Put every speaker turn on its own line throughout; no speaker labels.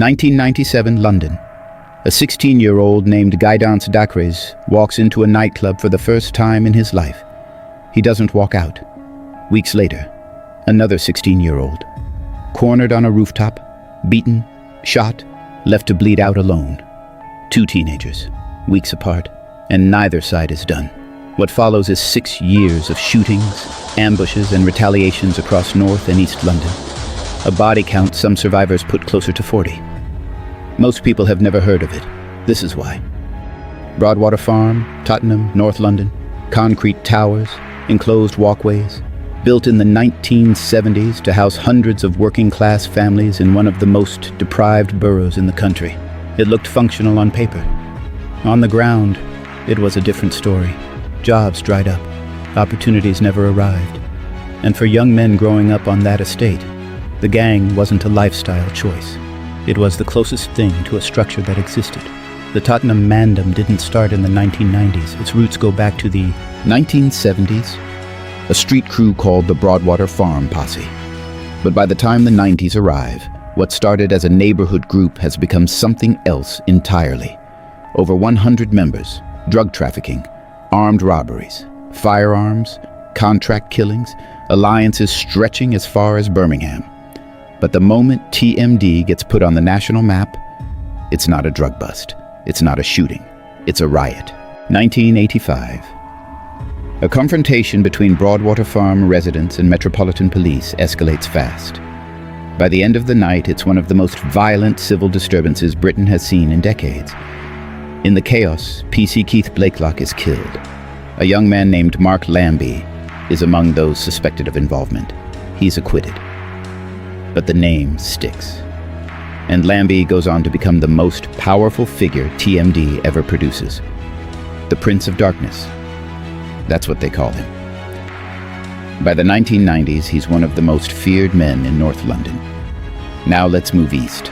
1997 London. A 16-year-old named Guydance Dacres walks into a nightclub for the first time in his life. He doesn't walk out. Weeks later, another 16-year-old. Cornered on a rooftop, beaten, shot, left to bleed out alone. Two teenagers, weeks apart, and neither side is done. What follows is 6 years of shootings, ambushes, and retaliations across North and East London. A body count some survivors put closer to 40. Most people have never heard of it. This is why. Broadwater Farm, Tottenham, North London, concrete towers, enclosed walkways, built in the 1970s to house hundreds of working-class families in one of the most deprived boroughs in the country. It looked functional on paper. On the ground, it was a different story. Jobs dried up. Opportunities never arrived. And for young men growing up on that estate, the gang wasn't a lifestyle choice. It was the closest thing to a structure that existed. The Tottenham Mandem didn't start in the 1990s. Its roots go back to the 1970s, a street crew called the Broadwater Farm Posse. But by the time the 90s arrive, what started as a neighborhood group has become something else entirely. Over 100 members, drug trafficking, armed robberies, firearms, contract killings, alliances stretching as far as Birmingham. But the moment TMD gets put on the national map, it's not a drug bust, it's not a shooting, it's a riot. 1985. A confrontation between Broadwater Farm residents and Metropolitan Police escalates fast. By the end of the night, it's one of the most violent civil disturbances Britain has seen in decades. In the chaos, PC Keith Blakelock is killed. A young man named Mark Lambie is among those suspected of involvement. He's acquitted. But the name sticks. And Lambie goes on to become the most powerful figure TMD ever produces. The Prince of Darkness. That's what they call him. By the 1990s, he's one of the most feared men in North London. Now let's move east.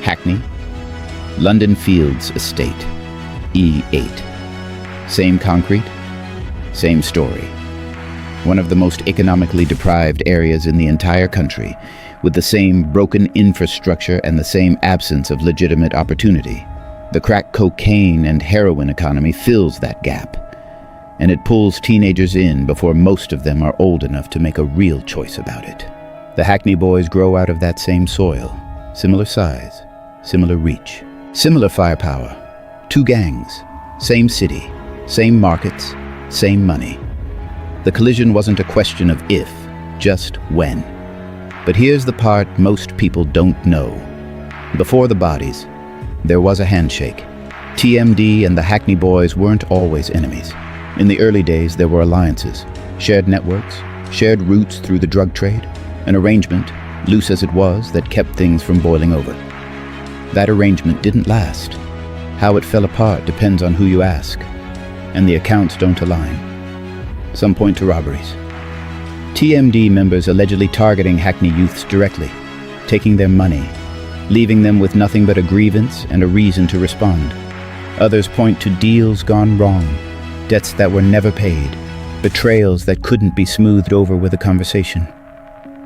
Hackney, London Fields Estate, E8. Same concrete, same story. One of the most economically deprived areas in the entire country, with the same broken infrastructure and the same absence of legitimate opportunity. The crack cocaine and heroin economy fills that gap, and it pulls teenagers in before most of them are old enough to make a real choice about it. The Hackney Boys grow out of that same soil, similar size, similar reach, similar firepower. Two gangs, same city, same markets, same money. The collision wasn't a question of if, just when. But here's the part most people don't know. Before the bodies, there was a handshake. TMD and the Hackney Boys weren't always enemies. In the early days, there were alliances, shared networks, shared routes through the drug trade, an arrangement, loose as it was, that kept things from boiling over. That arrangement didn't last. How it fell apart depends on who you ask, and the accounts don't align. Some point to robberies. TMD members allegedly targeting Hackney youths directly, taking their money, leaving them with nothing but a grievance and a reason to respond. Others point to deals gone wrong, debts that were never paid, betrayals that couldn't be smoothed over with a conversation.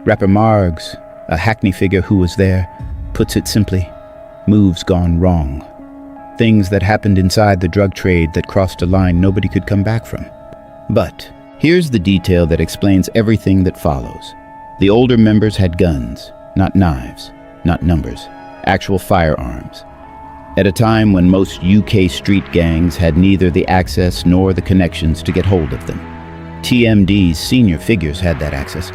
Rapper Margs, a Hackney figure who was there, puts it simply, moves gone wrong. Things that happened inside the drug trade that crossed a line nobody could come back from. But here's the detail that explains everything that follows. The older members had guns, not knives, not numbers, actual firearms. At a time when most UK street gangs had neither the access nor the connections to get hold of them. TMD's senior figures had that access,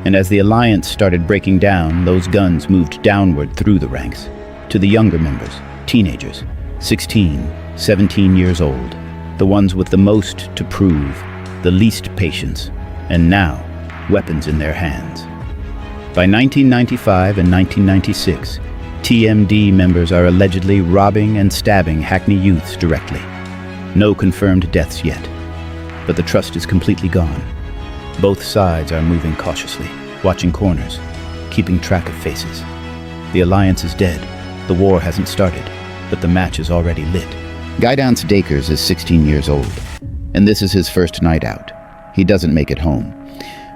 and as the alliance started breaking down, those guns moved downward through the ranks, to the younger members, teenagers, 16, 17 years old, the ones with the most to prove, the least patience, and now, weapons in their hands. By 1995 and 1996, TMD members are allegedly robbing and stabbing Hackney youths directly. No confirmed deaths yet, but the trust is completely gone. Both sides are moving cautiously, watching corners, keeping track of faces. The alliance is dead, the war hasn't started, but the match is already lit. Guydance Dacres is 16 years old, and this is his first night out. He doesn't make it home.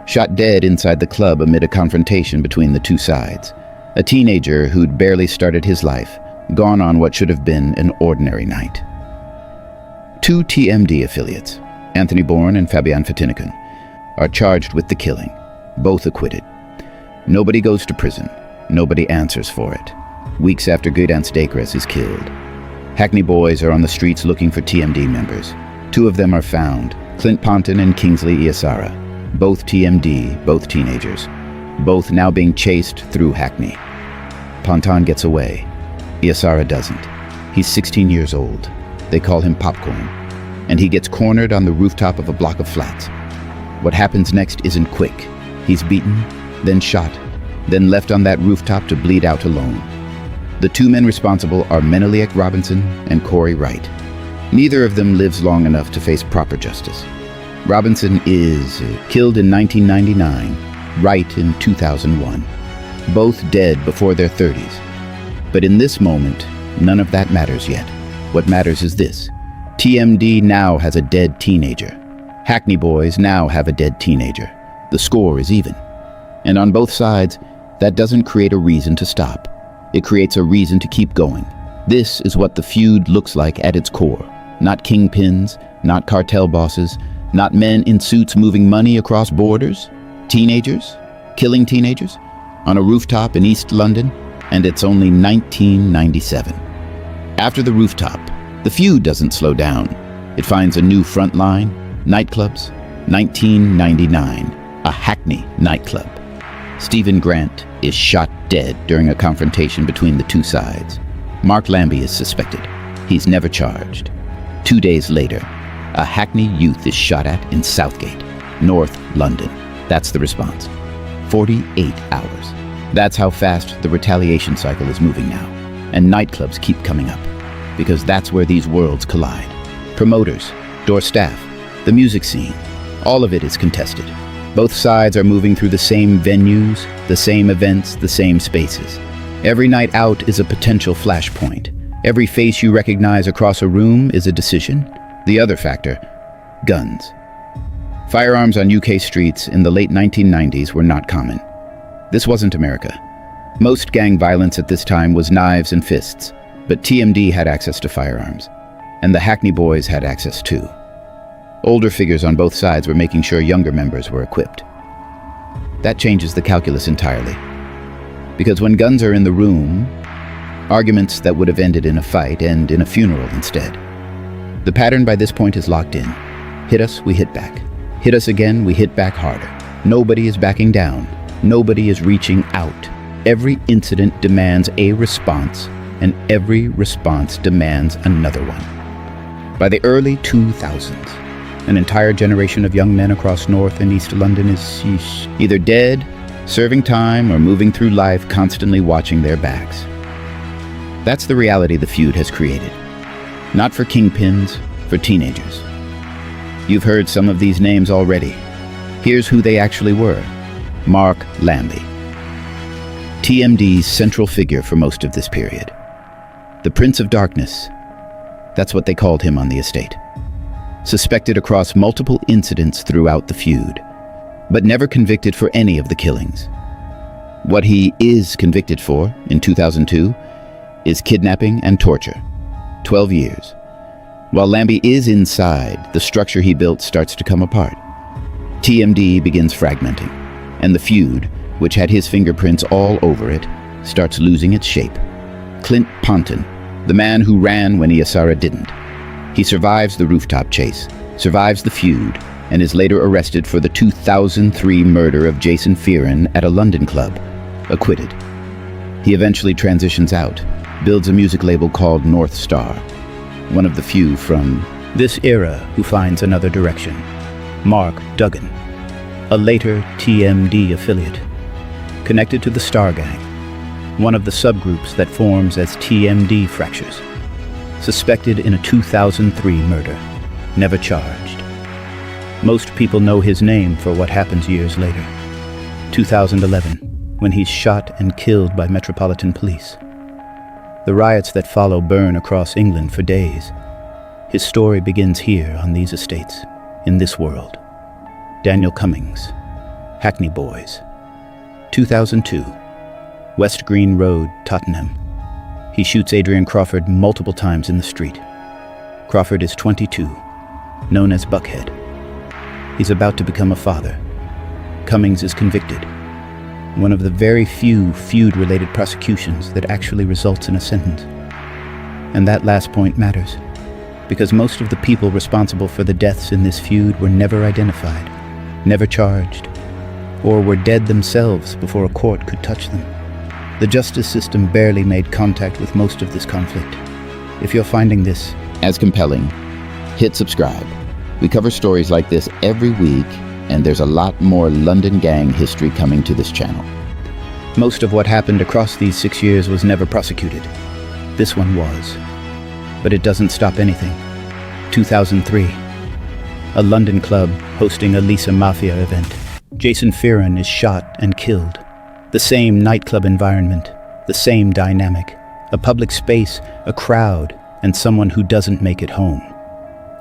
Shot dead inside the club amid a confrontation between the two sides. A teenager who'd barely started his life, gone on what should have been an ordinary night. Two TMD affiliates, Anthony Bourne and Fabian Fatinikun, are charged with the killing, both acquitted. Nobody goes to prison. Nobody answers for it. Weeks after Guydance Dacres is killed, Hackney Boys are on the streets looking for TMD members. Two of them are found, Clint Ponton and Kingsley Iasara, both TMD, both teenagers, both now being chased through Hackney. Ponton gets away. Iasara doesn't. He's 16 years old. They call him Popcorn, and he gets cornered on the rooftop of a block of flats. What happens next isn't quick. He's beaten, then shot, then left on that rooftop to bleed out alone. The two men responsible are Meneliek Robinson and Corey Wright. Neither of them lives long enough to face proper justice. Robinson is killed in 1999, Wright in 2001. Both dead before their 30s. But in this moment, none of that matters yet. What matters is this. TMD now has a dead teenager. Hackney Boys now have a dead teenager. The score is even. And on both sides, that doesn't create a reason to stop. It creates a reason to keep going. This is what the feud looks like at its core. Not kingpins, not cartel bosses, not men in suits moving money across borders. Teenagers, killing teenagers, on a rooftop in East London, and it's only 1997. After the rooftop, the feud doesn't slow down. It finds a new front line, nightclubs, 1999, a Hackney nightclub. Stephen Grant is shot dead during a confrontation between the two sides. Mark Lambie is suspected. He's never charged. 2 days later, a Hackney youth is shot at in Southgate, North London. That's the response. 48 hours. That's how fast the retaliation cycle is moving now. And nightclubs keep coming up, because that's where these worlds collide. Promoters, door staff, the music scene, all of it is contested. Both sides are moving through the same venues, the same events, the same spaces. Every night out is a potential flashpoint. Every face you recognize across a room is a decision. The other factor, guns. Firearms on UK streets in the late 1990s were not common. This wasn't America. Most gang violence at this time was knives and fists, but TMD had access to firearms, and the Hackney Boys had access too. Older figures on both sides were making sure younger members were equipped. That changes the calculus entirely. Because when guns are in the room, arguments that would have ended in a fight end in a funeral instead. The pattern by this point is locked in. Hit us, we hit back. Hit us again, we hit back harder. Nobody is backing down. Nobody is reaching out. Every incident demands a response, and every response demands another one. By the early 2000s, an entire generation of young men across North and East London is either dead, serving time, or moving through life constantly watching their backs. That's the reality the feud has created. Not for kingpins, for teenagers. You've heard some of these names already. Here's who they actually were. Mark Lambie. TMD's central figure for most of this period. The Prince of Darkness. That's what they called him on the estate. Suspected across multiple incidents throughout the feud, but never convicted for any of the killings. What he is convicted for, in 2002, is kidnapping and torture. 12 years. While Lambie is inside, the structure he built starts to come apart. TMD begins fragmenting, and the feud, which had his fingerprints all over it, starts losing its shape. Clint Ponton, the man who ran when Iasara didn't. He survives the rooftop chase, survives the feud, and is later arrested for the 2003 murder of Jason Fearon at a London club, acquitted. He eventually transitions out, builds a music label called North Star, one of the few from this era who finds another direction. Mark Duggan, a later TMD affiliate, connected to the Star Gang, one of the subgroups that forms as TMD fractures. Suspected in a 2003 murder, never charged. Most people know his name for what happens years later. 2011, when he's shot and killed by Metropolitan Police. The riots that follow burn across England for days. His story begins here on these estates, in this world. Daniel Cummings, Hackney Boys, 2002. West Green Road, Tottenham. He shoots Adrian Crawford multiple times in the street. Crawford is 22, known as Buckhead. He's about to become a father. Cummings is convicted. One of the very few feud-related prosecutions that actually results in a sentence. And that last point matters, because most of the people responsible for the deaths in this feud were never identified, never charged, or were dead themselves before a court could touch them. The justice system barely made contact with most of this conflict. If you're finding this
as compelling, hit subscribe. We cover stories like this every week, and there's a lot more London gang history coming to this channel.
Most of what happened across these 6 years was never prosecuted. This one was. But it doesn't stop anything. 2003. A London club hosting a Lisa Mafia event. Jason Fearon is shot and killed. The same nightclub environment, the same dynamic. A public space, a crowd, and someone who doesn't make it home.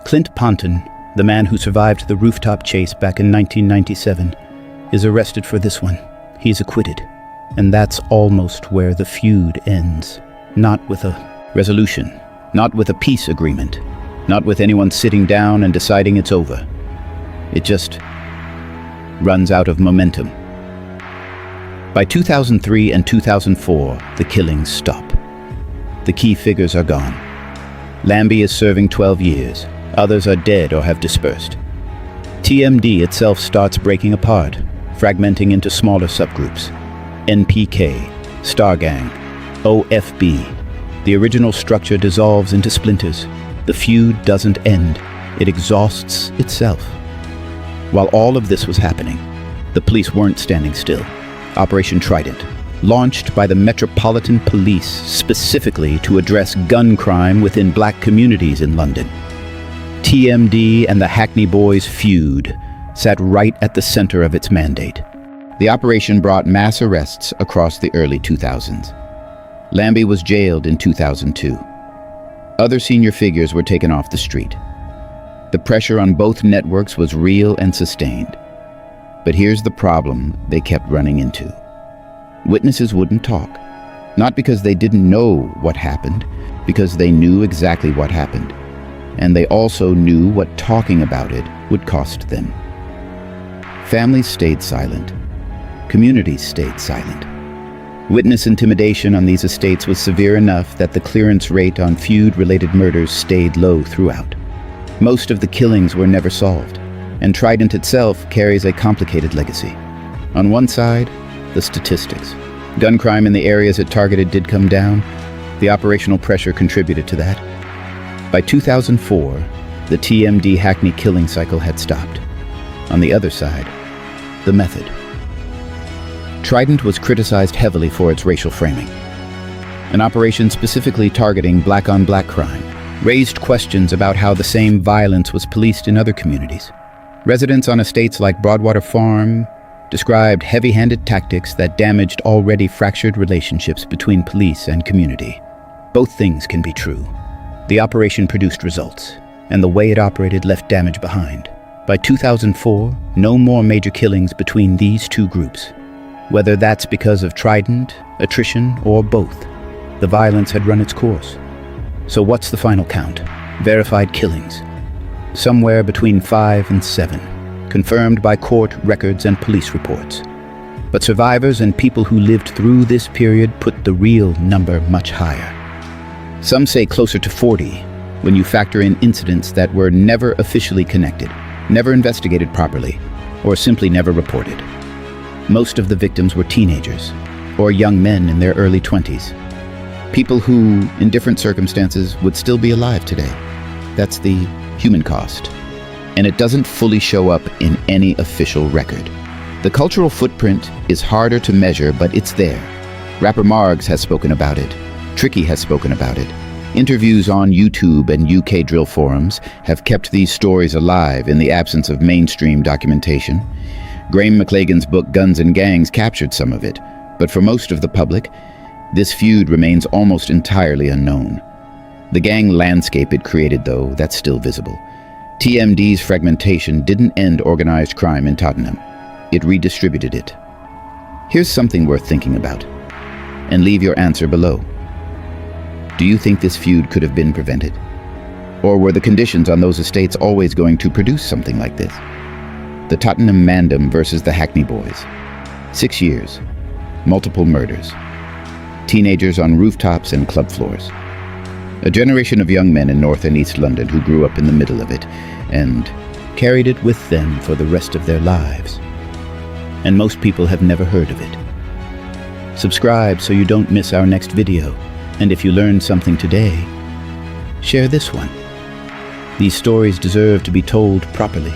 Clint Ponton, the man who survived the rooftop chase back in 1997, is arrested for this one. He's acquitted. And that's almost where the feud ends. Not with a resolution, not with a peace agreement, not with anyone sitting down and deciding it's over. It just runs out of momentum. By 2003 and 2004, the killings stop. The key figures are gone. Lambie is serving 12 years. Others are dead or have dispersed. TMD itself starts breaking apart, fragmenting into smaller subgroups. NPK, Star Gang, OFB. The original structure dissolves into splinters. The feud doesn't end. It exhausts itself. While all of this was happening, the police weren't standing still. Operation Trident, launched by the Metropolitan Police specifically to address gun crime within black communities in London. TMD and the Hackney Boys feud sat right at the center of its mandate. The operation brought mass arrests across the early 2000s. Lambie was jailed in 2002. Other senior figures were taken off the street. The pressure on both networks was real and sustained. But here's the problem they kept running into. Witnesses wouldn't talk. Not because they didn't know what happened, because they knew exactly what happened. And they also knew what talking about it would cost them. Families stayed silent. Communities stayed silent. Witness intimidation on these estates was severe enough that the clearance rate on feud-related murders stayed low throughout. Most of the killings were never solved, and Trident itself carries a complicated legacy. On one side, the statistics. Gun crime in the areas it targeted did come down. The operational pressure contributed to that. By 2004, the TMD Hackney killing cycle had stopped. On the other side, the method. Trident was criticized heavily for its racial framing. An operation specifically targeting black-on-black crime raised questions about how the same violence was policed in other communities. Residents on estates like Broadwater Farm described heavy-handed tactics that damaged already fractured relationships between police and community. Both things can be true. The operation produced results, and the way it operated left damage behind. By 2004, no more major killings between these two groups. Whether that's because of Trident, attrition, or both, the violence had run its course. So what's the final count? Verified killings. Somewhere between 5 and 7, confirmed by court records and police reports. But survivors and people who lived through this period put the real number much higher. Some say closer to 40, when you factor in incidents that were never officially connected, never investigated properly, or simply never reported. Most of the victims were teenagers, or young men in their early 20s. People who, in different circumstances, would still be alive today. That's the human cost. And it doesn't fully show up in any official record. The cultural footprint is harder to measure, but it's there. Rapper Margs has spoken about it. Tricky has spoken about it. Interviews on YouTube and UK drill forums have kept these stories alive in the absence of mainstream documentation. Graham McLagan's book Guns and Gangs captured some of it, but for most of the public, this feud remains almost entirely unknown. The gang landscape it created, though, that's still visible. TMD's fragmentation didn't end organized crime in Tottenham. It redistributed it. Here's something worth thinking about. and leave your answer below. Do you think this feud could have been prevented? Or were the conditions on those estates always going to produce something like this? The Tottenham Mandem versus the Hackney Boys. 6 years, multiple murders, teenagers on rooftops and club floors. A generation of young men in North and East London who grew up in the middle of it and carried it with them for the rest of their lives. And most people have never heard of it. Subscribe so you don't miss our next video. And if you learned something today, share this one. These stories deserve to be told properly.